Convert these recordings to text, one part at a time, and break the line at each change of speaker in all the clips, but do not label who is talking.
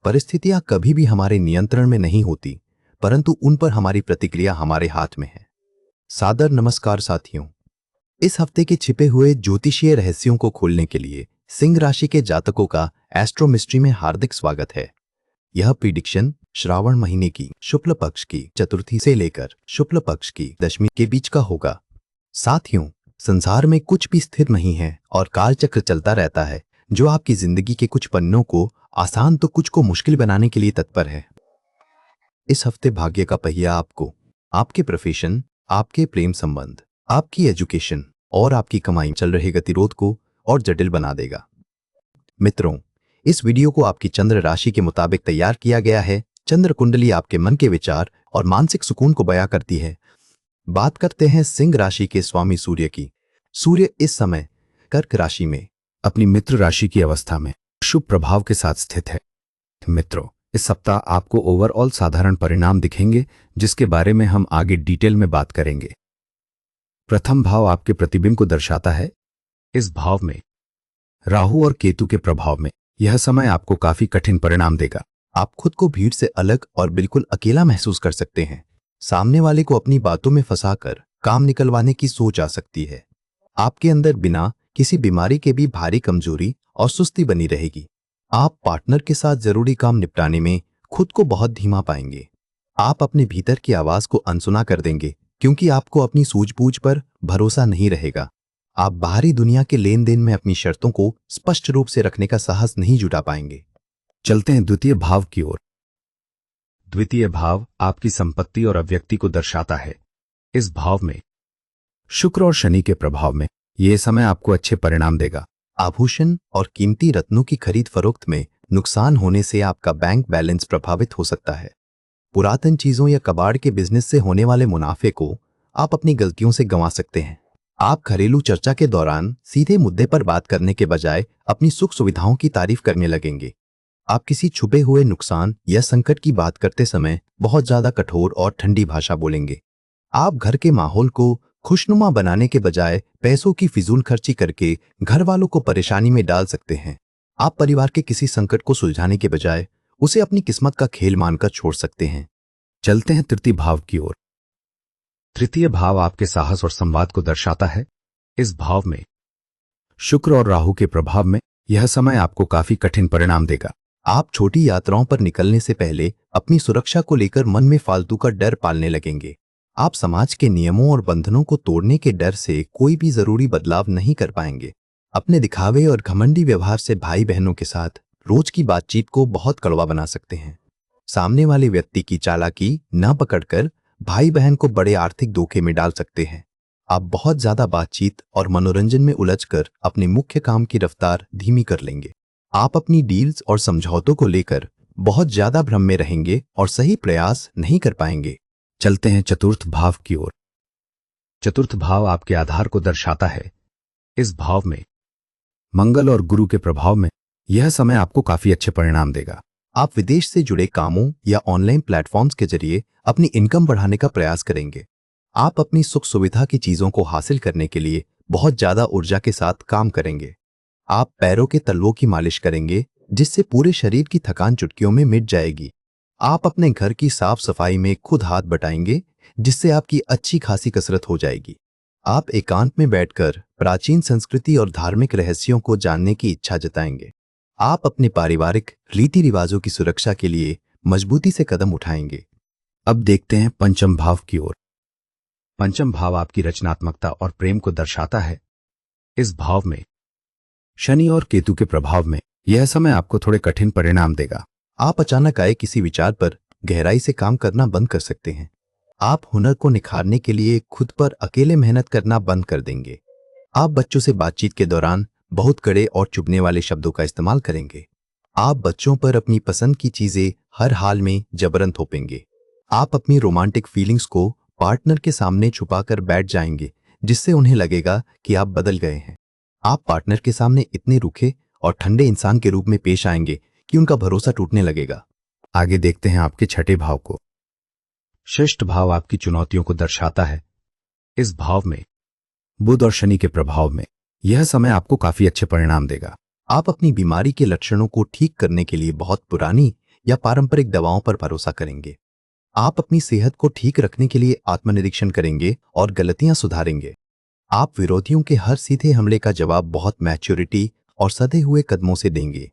परिस्थितियां कभी भी हमारे नियंत्रण में नहीं होती, परंतु उन पर हमारी प्रतिक्रिया हमारे हाथ में है। सादर नमस्कार साथियों। इस हफ्ते के छिपे हुए ज्योतिषीय रहस्यों को खोलने के लिए सिंह राशि के जातकों का एस्ट्रो मिस्ट्री में हार्दिक स्वागत है। यह प्रिडिक्शन श्रावण महीने की शुक्ल पक्ष की चतुर्थी से लेकर शुक्ल पक्ष की दशमी के बीच का होगा। साथियों, संसार में कुछ भी स्थिर नहीं है और कालचक्र चलता रहता है, जो आपकी जिंदगी के कुछ पन्नों को आसान तो कुछ को मुश्किल बनाने के लिए तत्पर है। इस हफ्ते भाग्य का पहिया आपको आपके प्रोफेशन, आपके प्रेम संबंध, आपकी एजुकेशन और आपकी कमाई चल रहे गतिरोध को और जटिल बना देगा। मित्रों, इस वीडियो को आपकी चंद्र राशि के मुताबिक तैयार किया गया है। चंद्र कुंडली आपके मन के विचार और मानसिक सुकून को बयां करती है। बात करते हैं सिंह राशि के स्वामी सूर्य की। सूर्य इस समय कर्क राशि में अपनी मित्र राशि की अवस्था में शुभ प्रभाव के साथ स्थित है। मित्रों, इस सप्ताह आपको ओवरऑल साधारण परिणाम दिखेंगे, जिसके बारे में हम आगे डिटेल में बात करेंगे। प्रथम भाव आपके प्रतिबिंब को दर्शाता है। इस भाव में राहु और केतु के प्रभाव में यह समय आपको काफी कठिन परिणाम देगा। आप खुद को भीड़ से अलग और बिल्कुल अकेला महसूस कर सकते हैं। सामने वाले को अपनी बातों में फंसाकर काम निकलवाने की सोच आ सकती है। आपके अंदर बिना किसी बीमारी के भी भारी कमजोरी और सुस्ती बनी रहेगी। आप पार्टनर के साथ जरूरी काम निपटाने में खुद को बहुत धीमा पाएंगे। आप अपने भीतर की आवाज को अनसुना कर देंगे, क्योंकि आपको अपनी सूझबूझ पर भरोसा नहीं रहेगा। आप बाहरी दुनिया के लेन देन में अपनी शर्तों को स्पष्ट रूप से रखने का साहस नहीं जुटा पाएंगे। चलते हैं द्वितीय भाव की ओर। द्वितीय भाव आपकी संपत्ति और अव्यक्ति को दर्शाता है। इस भाव में शुक्र और शनि के प्रभाव में यह समय आपको अच्छे परिणाम देगा। आभूषण और कीमती रत्नों की खरीद फरोख्त में नुकसान होने से आपका बैंक बैलेंस प्रभावित हो सकता है। पुरातन चीजों या कबाड़ के बिजनेस से होने वाले मुनाफे को आप अपनी गलतियों से गंवा सकते हैं। आप घरेलू चर्चा के दौरान सीधे मुद्दे पर बात करने के बजाय अपनी सुख सुविधाओं की तारीफ करने लगेंगे। आप किसी छुपे हुए नुकसान या संकट की बात करते समय बहुत ज्यादा कठोर और ठंडी भाषा बोलेंगे। आप घर के माहौल को खुशनुमा बनाने के बजाय पैसों की फिजूल खर्ची करके घर वालों को परेशानी में डाल सकते हैं। आप परिवार के किसी संकट को सुलझाने के बजाय उसे अपनी किस्मत का खेल मानकर छोड़ सकते हैं। चलते हैं तृतीय भाव की ओर। तृतीय भाव आपके साहस और संवाद को दर्शाता है। इस भाव में शुक्र और राहु के प्रभाव में यह समय आपको काफी कठिन परिणाम देगा। आप छोटी यात्राओं पर निकलने से पहले अपनी सुरक्षा को लेकर मन में फालतू का डर पालने लगेंगे। आप समाज के नियमों और बंधनों को तोड़ने के डर से कोई भी जरूरी बदलाव नहीं कर पाएंगे। अपने दिखावे और घमंडी व्यवहार से भाई बहनों के साथ रोज की बातचीत को बहुत कड़वा बना सकते हैं। सामने वाले व्यक्ति की चालाकी न पकड़कर भाई बहन को बड़े आर्थिक धोखे में डाल सकते हैं। आप बहुत ज्यादा बातचीत और मनोरंजन में उलझकर अपने मुख्य काम की रफ्तार धीमी कर लेंगे। आप अपनी डील्स और समझौतों को लेकर बहुत ज्यादा भ्रम में रहेंगे और सही प्रयास नहीं कर पाएंगे। चलते हैं चतुर्थ भाव की ओर। चतुर्थ भाव आपके आधार को दर्शाता है। इस भाव में मंगल और गुरु के प्रभाव में यह समय आपको काफी अच्छे परिणाम देगा। आप विदेश से जुड़े कामों या ऑनलाइन प्लेटफॉर्म्स के जरिए अपनी इनकम बढ़ाने का प्रयास करेंगे। आप अपनी सुख सुविधा की चीजों को हासिल करने के लिए बहुत ज्यादा ऊर्जा के साथ काम करेंगे। आप पैरों के तलवों की मालिश करेंगे, जिससे पूरे शरीर की थकान चुटकियों में मिट जाएगी। आप अपने घर की साफ सफाई में खुद हाथ बटाएंगे, जिससे आपकी अच्छी खासी कसरत हो जाएगी। आप एकांत में बैठकर प्राचीन संस्कृति और धार्मिक रहस्यों को जानने की इच्छा जताएंगे। आप अपने पारिवारिक रीति रिवाजों की सुरक्षा के लिए मजबूती से कदम उठाएंगे। अब देखते हैं पंचम भाव की ओर। पंचम भाव आपकी रचनात्मकता और प्रेम को दर्शाता है। इस भाव में शनि और केतु के प्रभाव में यह समय आपको थोड़े कठिन परिणाम देगा। आप अचानक आए किसी विचार पर गहराई से काम करना बंद कर सकते हैं। आप हुनर को निखारने के लिए खुद पर अकेले मेहनत करना बंद कर देंगे। आप बच्चों से बातचीत के दौरान बहुत कड़े और चुभने वाले शब्दों का इस्तेमाल करेंगे। आप बच्चों पर अपनी पसंद की चीजें हर हाल में जबरन थोपेंगे। आप अपनी रोमांटिक फीलिंग्स को पार्टनर के सामने छुपाकर बैठ जाएंगे, जिससे उन्हें लगेगा कि आप बदल गए हैं। आप पार्टनर के सामने इतने रूखे और ठंडे इंसान के रूप में पेश आएंगे कि उनका भरोसा टूटने लगेगा। आगे देखते हैं आपके छठे भाव को। षष्ठ भाव आपकी चुनौतियों को दर्शाता है। इस भाव में बुध और शनि के प्रभाव में यह समय आपको काफी अच्छे परिणाम देगा। आप अपनी बीमारी के लक्षणों को ठीक करने के लिए बहुत पुरानी या पारंपरिक दवाओं पर भरोसा करेंगे। आप अपनी सेहत को ठीक रखने के लिए आत्मनिरीक्षण करेंगे और गलतियां सुधारेंगे। आप विरोधियों के हर सीधे हमले का जवाब बहुत मैच्योरिटी और सधे हुए कदमों से देंगे।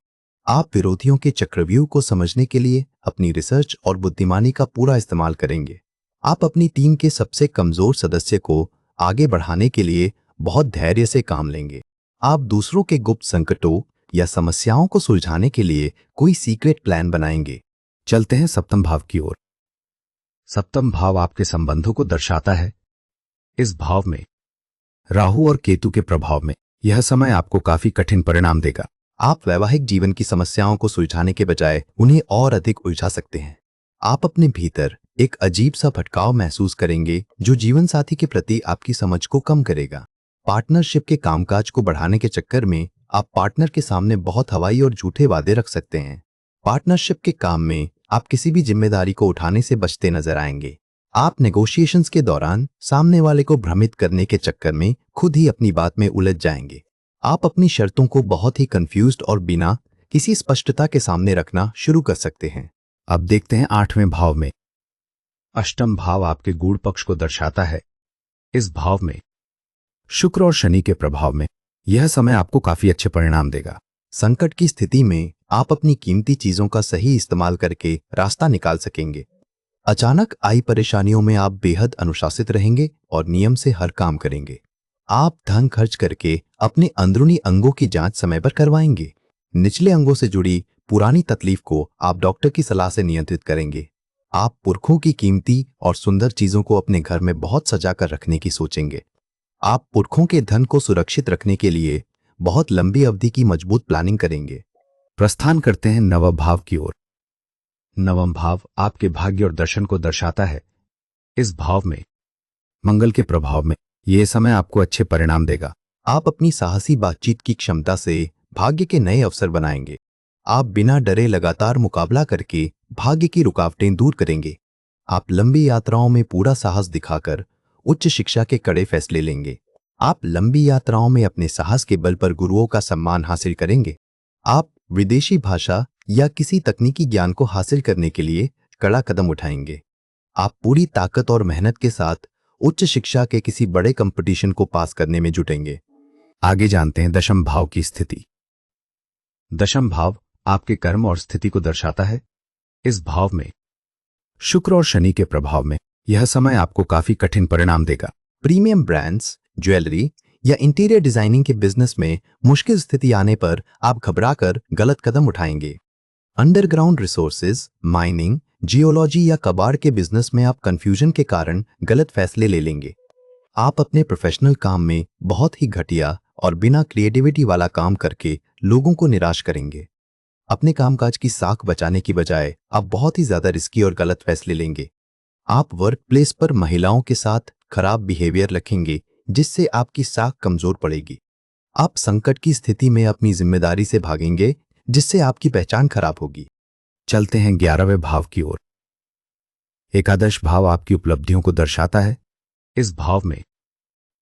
आप विरोधियों के चक्रव्यूह को समझने के लिए अपनी रिसर्च और बुद्धिमानी का पूरा इस्तेमाल करेंगे। आप अपनी टीम के सबसे कमजोर सदस्य को आगे बढ़ाने के लिए बहुत धैर्य से काम लेंगे। आप दूसरों के गुप्त संकटों या समस्याओं को सुलझाने के लिए कोई सीक्रेट प्लान बनाएंगे। चलते हैं सप्तम भाव की ओर। सप्तम भाव आपके संबंधों को दर्शाता है। इस भाव में राहु और केतु के प्रभाव में यह समय आपको काफी कठिन परिणाम देगा। आप वैवाहिक जीवन की समस्याओं को सुलझाने के बजाय उन्हें और अधिक उलझा सकते हैं। आप अपने भीतर एक अजीब सा भटकाव महसूस करेंगे जो जीवन साथी के प्रति आपकी समझ को कम करेगा। पार्टनरशिप के कामकाज को बढ़ाने के चक्कर में आप पार्टनर के सामने बहुत हवाई और झूठे वादे रख सकते हैं। पार्टनरशिप के काम में आप किसी भी जिम्मेदारी को उठाने से बचते नजर आएंगे। आप नेगोशिएशंस के दौरान सामने वाले को भ्रमित करने के चक्कर में खुद ही अपनी बात में उलझ जाएंगे। आप अपनी शर्तों को बहुत ही कंफ्यूज्ड और बिना किसी स्पष्टता के सामने रखना शुरू कर सकते हैं। अब देखते हैं आठवें भाव में। अष्टम भाव आपके गूढ़ पक्ष को दर्शाता है। इस भाव में शुक्र और शनि के प्रभाव में यह समय आपको काफी अच्छे परिणाम देगा। संकट की स्थिति में आप अपनी कीमती चीजों का सही इस्तेमाल करके रास्ता निकाल सकेंगे। अचानक आई परेशानियों में आप बेहद अनुशासित रहेंगे और नियम से हर काम करेंगे। आप धन खर्च करके अपने अंदरूनी अंगों की जांच समय पर करवाएंगे। निचले अंगों से जुड़ी पुरानी तकलीफ को आप डॉक्टर की सलाह से नियंत्रित करेंगे। आप पुरखों की कीमती और सुंदर चीजों को अपने घर में बहुत सजा कर रखने की सोचेंगे। आप पुरखों के धन को सुरक्षित रखने के लिए बहुत लंबी अवधि की मजबूत प्लानिंग करेंगे। प्रस्थान करते हैं नवम भाव की ओर। नवम भाव आपके भाग्य और दर्शन को दर्शाता है। इस भाव में मंगल के प्रभाव में यह समय आपको अच्छे परिणाम देगा। आप अपनी साहसी बातचीत की क्षमता से भाग्य के नए अवसर बनाएंगे। आप बिना डरे लगातार मुकाबला करके भाग्य की रुकावटें दूर करेंगे। आप लंबी यात्राओं में पूरा साहस दिखाकर उच्च शिक्षा के कड़े फैसले लेंगे। आप लंबी यात्राओं में अपने साहस के बल पर गुरुओं का सम्मान हासिल करेंगे। आप विदेशी भाषा या किसी तकनीकी ज्ञान को हासिल करने के लिए कड़ा कदम उठाएंगे। आप पूरी ताकत और मेहनत के साथ उच्च शिक्षा के किसी बड़े कंपटीशन को पास करने में जुटेंगे। आगे जानते हैं दशम भाव की स्थिति। दशम भाव आपके कर्म और स्थिति को दर्शाता है। इस भाव में शुक्र और शनि के प्रभाव में यह समय आपको काफी कठिन परिणाम देगा। प्रीमियम ब्रांड्स, ज्वेलरी या इंटीरियर डिजाइनिंग के बिजनेस में मुश्किल स्थिति आने पर आप घबराकर गलत कदम उठाएंगे। अंडरग्राउंड रिसोर्सेज, माइनिंग, जियोलॉजी या कबाड़ के बिजनेस में आप कंफ्यूजन के कारण गलत फैसले ले लेंगे। आप अपने प्रोफेशनल काम में बहुत ही घटिया और बिना क्रिएटिविटी वाला काम करके लोगों को निराश करेंगे। अपने कामकाज की साख बचाने की बजाय आप बहुत ही ज्यादा रिस्की और गलत फैसले लेंगे। आप वर्क प्लेस पर महिलाओं के साथ खराब बिहेवियर रखेंगे जिससे आपकी साख कमजोर पड़ेगी। आप संकट की स्थिति में अपनी जिम्मेदारी से भागेंगे जिससे आपकी पहचान खराब होगी। चलते हैं 11वें भाव की ओर। एकादश भाव आपकी उपलब्धियों को दर्शाता है। इस भाव में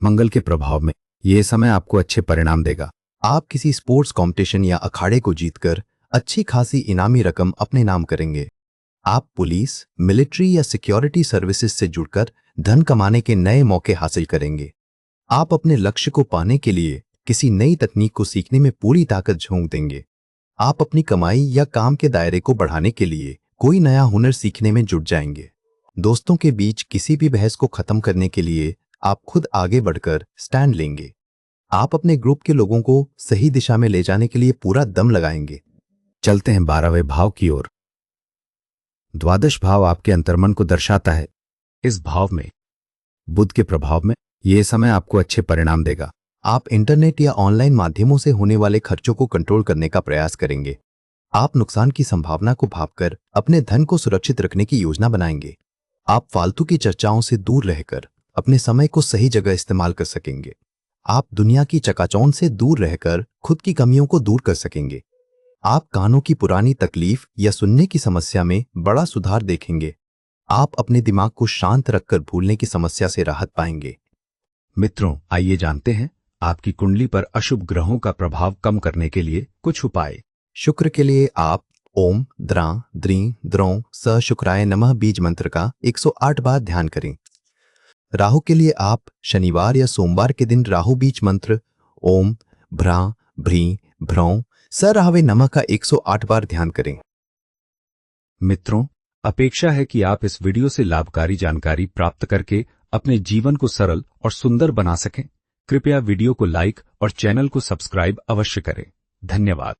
मंगल के प्रभाव में यह समय आपको अच्छे परिणाम देगा। आप किसी स्पोर्ट्स कंपटीशन या अखाड़े को जीतकर अच्छी खासी इनामी रकम अपने नाम करेंगे। आप पुलिस, मिलिट्री या सिक्योरिटी सर्विसेज से जुड़कर धन कमाने के नए मौके हासिल करेंगे। आप अपने लक्ष्य को पाने के लिए किसी नई तकनीक को सीखने में पूरी ताकत झोंक देंगे। आप अपनी कमाई या काम के दायरे को बढ़ाने के लिए कोई नया हुनर सीखने में जुट जाएंगे। दोस्तों के बीच किसी भी बहस को खत्म करने के लिए आप खुद आगे बढ़कर स्टैंड लेंगे। आप अपने ग्रुप के लोगों को सही दिशा में ले जाने के लिए पूरा दम लगाएंगे। चलते हैं 12वें भाव की ओर। द्वादश भाव आपके अंतर्मन को दर्शाता है। इस भाव में बुध के प्रभाव में यह समय आपको अच्छे परिणाम देगा। आप इंटरनेट या ऑनलाइन माध्यमों से होने वाले खर्चों को कंट्रोल करने का प्रयास करेंगे। आप नुकसान की संभावना को भांपकर अपने धन को सुरक्षित रखने की योजना बनाएंगे। आप फालतू की चर्चाओं से दूर रहकर अपने समय को सही जगह इस्तेमाल कर सकेंगे। आप दुनिया की चकाचौंध से दूर रहकर खुद की कमियों को दूर कर सकेंगे। आप कानों की पुरानी तकलीफ या सुनने की समस्या में बड़ा सुधार देखेंगे। आप अपने दिमाग को शांत रखकर भूलने की समस्या से राहत पाएंगे। मित्रों, आइए जानते हैं आपकी कुंडली पर अशुभ ग्रहों का प्रभाव कम करने के लिए कुछ उपाय। शुक्र के लिए आप ओम द्रा द्री द्रों स शुक्राय नमः बीज मंत्र का 108 बार ध्यान करें। राहु के लिए आप शनिवार या सोमवार के दिन राहु बीज मंत्र ओम भ्रा भ्री भ्रौं स राहवे नमः का 108 बार ध्यान करें।
मित्रों, अपेक्षा है कि आप इस वीडियो से लाभकारी जानकारी प्राप्त करके अपने जीवन को सरल और सुंदर बना सकें। कृपया वीडियो को लाइक और चैनल को सब्सक्राइब अवश्य करें। धन्यवाद।